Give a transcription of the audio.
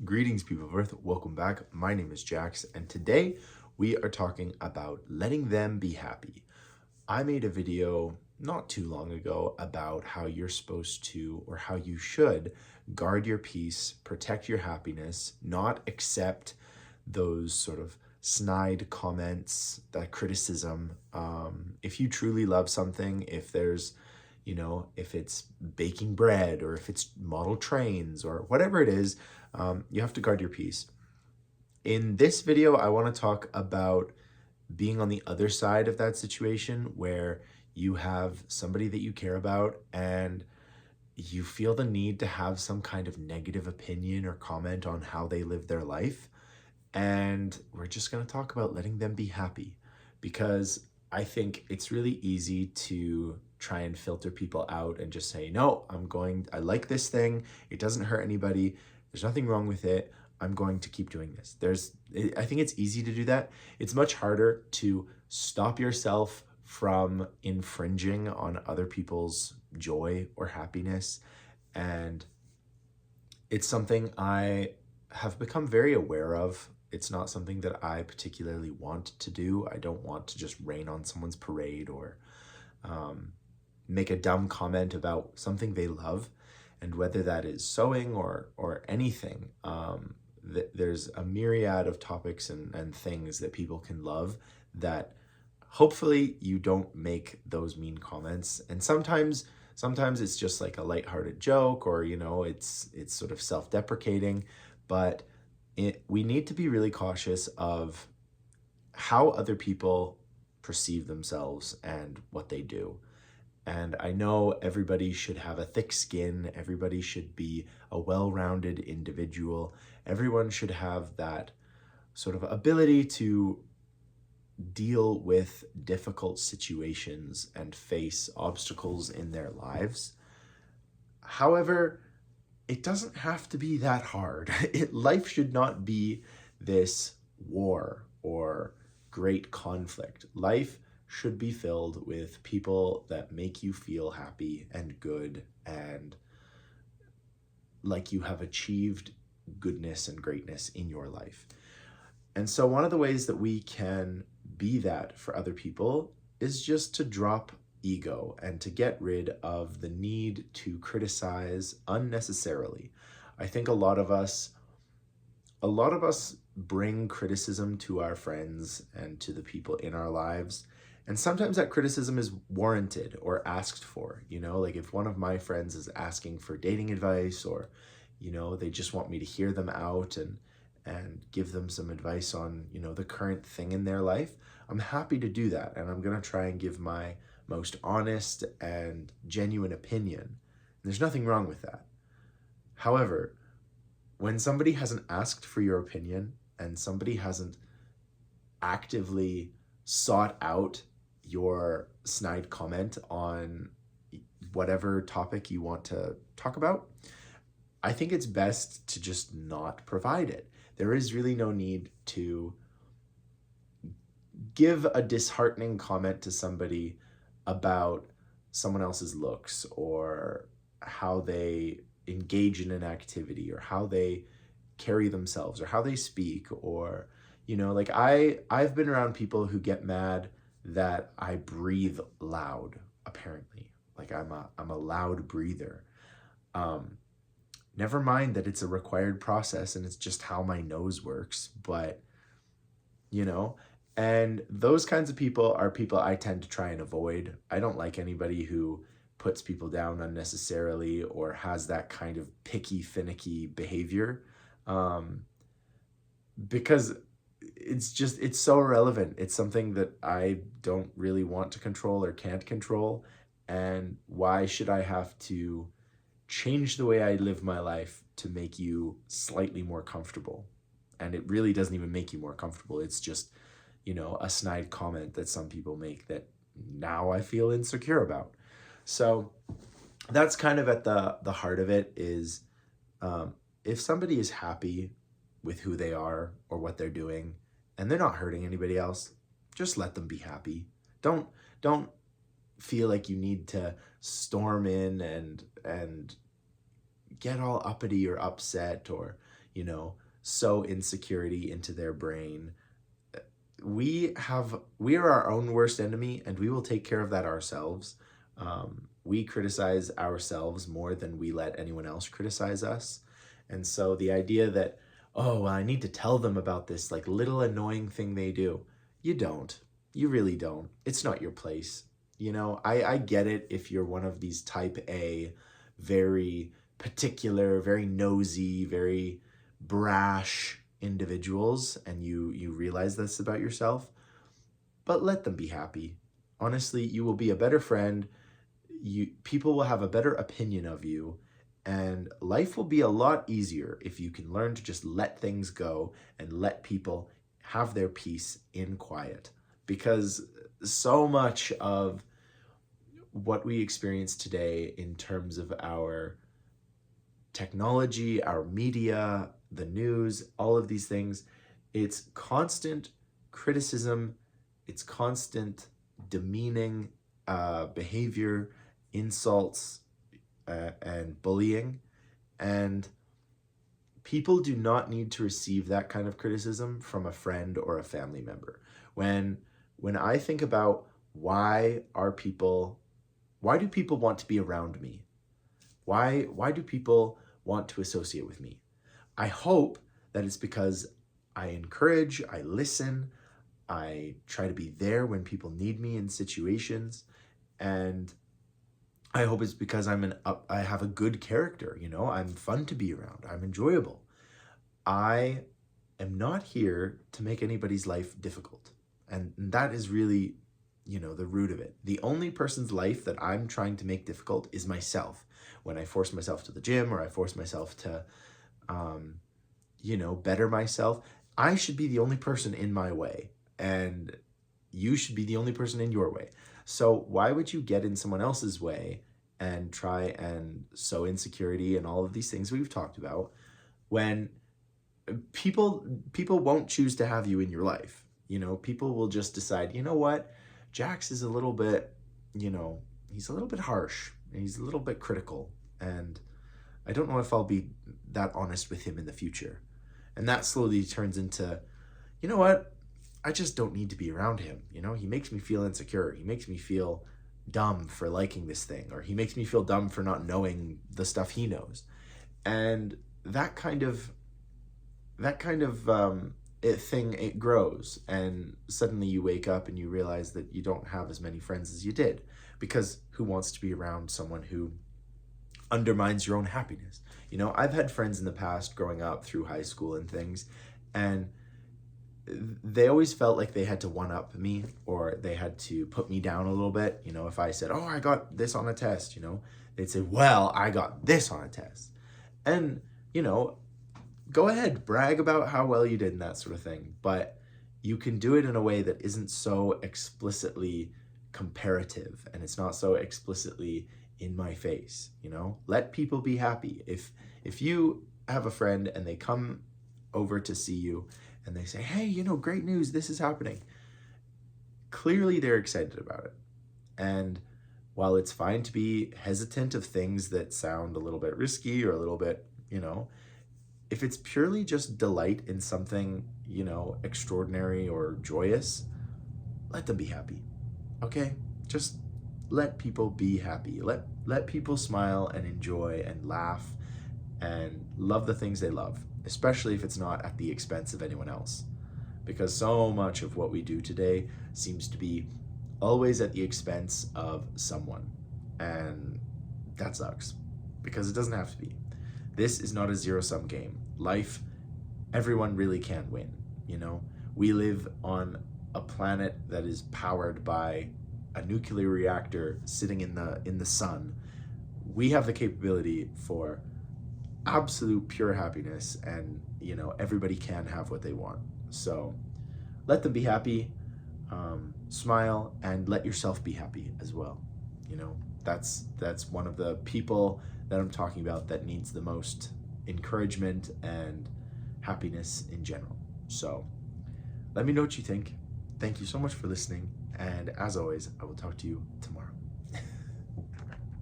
Greetings, people of Earth. Welcome back. My name is Jax, and today we are talking about letting them be happy. I made a video not too long ago about how you're supposed to, or how you should, guard your peace, protect your happiness, not accept those sort of snide comments, that criticism. If you truly love something, if there's if it's baking bread or if it's model trains or whatever it is, you have to guard your peace. In this video, I want to talk about being on the other side of that situation where you have somebody that you care about and you feel the need to have some kind of negative opinion or comment on how they live their life. And we're just going to talk about letting them be happy, because I think it's really easy to try and filter people out and just say, no, I like this thing. It doesn't hurt anybody. There's nothing wrong with it. I'm going to keep doing this. I think it's easy to do that. It's much harder to stop yourself from infringing on other people's joy or happiness. And it's something I have become very aware of. It's not something that I particularly want to do. I don't want to just rain on someone's parade or make a dumb comment about something they love. And whether that is sewing or anything, there's a myriad of topics and things that people can love that hopefully you don't make those mean comments. And sometimes it's just like a lighthearted joke, or it's sort of self-deprecating, but we need to be really cautious of how other people perceive themselves and what they do. And I know everybody should have a thick skin. Everybody should be a well-rounded individual. Everyone should have that sort of ability to deal with difficult situations and face obstacles in their lives. However, it doesn't have to be that hard. Life should not be this war or great conflict. Life should be filled with people that make you feel happy and good and like you have achieved goodness and greatness in your life. And so one of the ways that we can be that for other people is just to drop ego and to get rid of the need to criticize unnecessarily. I think a lot of us bring criticism to our friends and to the people in our lives. And sometimes that criticism is warranted or asked for, like if one of my friends is asking for dating advice, or, they just want me to hear them out and give them some advice on, the current thing in their life, I'm happy to do that. And I'm going to try and give my most honest and genuine opinion. And there's nothing wrong with that. However, when somebody hasn't asked for your opinion and somebody hasn't actively sought out your snide comment on whatever topic you want to talk about, I think it's best to just not provide it. There is really no need to give a disheartening comment to somebody about someone else's looks or how they engage in an activity or how they carry themselves or how they speak, or like I've been around people who get mad that I breathe loud, apparently. Like I'm a loud breather. Never mind that it's a required process and it's just how my nose works, but and those kinds of people are people I tend to try and avoid. I don't like anybody who puts people down unnecessarily or has that kind of picky, finicky behavior, because it's so irrelevant. It's something that I don't really want to control or can't control. And why should I have to change the way I live my life to make you slightly more comfortable? And it really doesn't even make you more comfortable. It's just, a snide comment that some people make that now I feel insecure about. So that's kind of at the heart of it is, if somebody is happy with who they are or what they're doing and they're not hurting anybody else, just let them be happy. Don't feel like you need to storm in and get all uppity or upset or sow insecurity into their brain. We are our own worst enemy, and we will take care of that ourselves. We criticize ourselves more than we let anyone else criticize us. And so the idea that, oh, well, I need to tell them about this like little annoying thing they do. You don't. You really don't. It's not your place. I get it if you're one of these type A, very particular, very nosy, very brash individuals, and you realize this about yourself, but let them be happy. Honestly, you will be a better friend. People will have a better opinion of you, and life will be a lot easier if you can learn to just let things go and let people have their peace in quiet. Because so much of what we experience today in terms of our technology, our media, the news, all of these things, it's constant criticism, it's constant demeaning behavior, insults, and bullying. And people do not need to receive that kind of criticism from a friend or a family member. When I think about why do people want to be around me? Why do people want to associate with me? I hope that it's because I encourage, I listen, I try to be there when people need me in situations, and I hope it's because I have a good character, I'm fun to be around, I'm enjoyable. I am not here to make anybody's life difficult. And that is really, the root of it. The only person's life that I'm trying to make difficult is myself. When I force myself to the gym, or I force myself to, better myself, I should be the only person in my way, and you should be the only person in your way. So why would you get in someone else's way and try and sow insecurity and all of these things we've talked about when people won't choose to have you in your life? People will just decide, you know what, Jax is a little bit, he's a little bit harsh, and he's a little bit critical, and I don't know if I'll be that honest with him in the future. And that slowly turns into, you know what, I just don't need to be around him. He makes me feel insecure. He makes me feel dumb for liking this thing, or he makes me feel dumb for not knowing the stuff he knows. And that kind of thing, it grows, and suddenly you wake up and you realize that you don't have as many friends as you did, because who wants to be around someone who undermines your own happiness? I've had friends in the past growing up through high school and things, and they always felt like they had to one-up me, or they had to put me down a little bit. If I said, oh, I got this on a test, they'd say, well, I got this on a test. And, go ahead, brag about how well you did and that sort of thing. But you can do it in a way that isn't so explicitly comparative, and it's not so explicitly in my face. Let people be happy. If you have a friend and they come over to see you and they say, hey, great news, this is happening, clearly they're excited about it. And while it's fine to be hesitant of things that sound a little bit risky or a little bit, if it's purely just delight in something, extraordinary or joyous, let them be happy. Okay? Just let people be happy. Let people smile and enjoy and laugh and love the things they love, especially if it's not at the expense of anyone else. Because so much of what we do today seems to be always at the expense of someone. And that sucks, because it doesn't have to be. This is not a zero-sum game. Life, everyone really can win. We live on a planet that is powered by a nuclear reactor sitting in the sun. We have the capability for absolute pure happiness, and everybody can have what they want. So let them be happy, smile, and let yourself be happy as well. That's one of the people that I'm talking about that needs the most encouragement and happiness in general. So let me know what you think. Thank you so much for listening, and as always, I will talk to you tomorrow.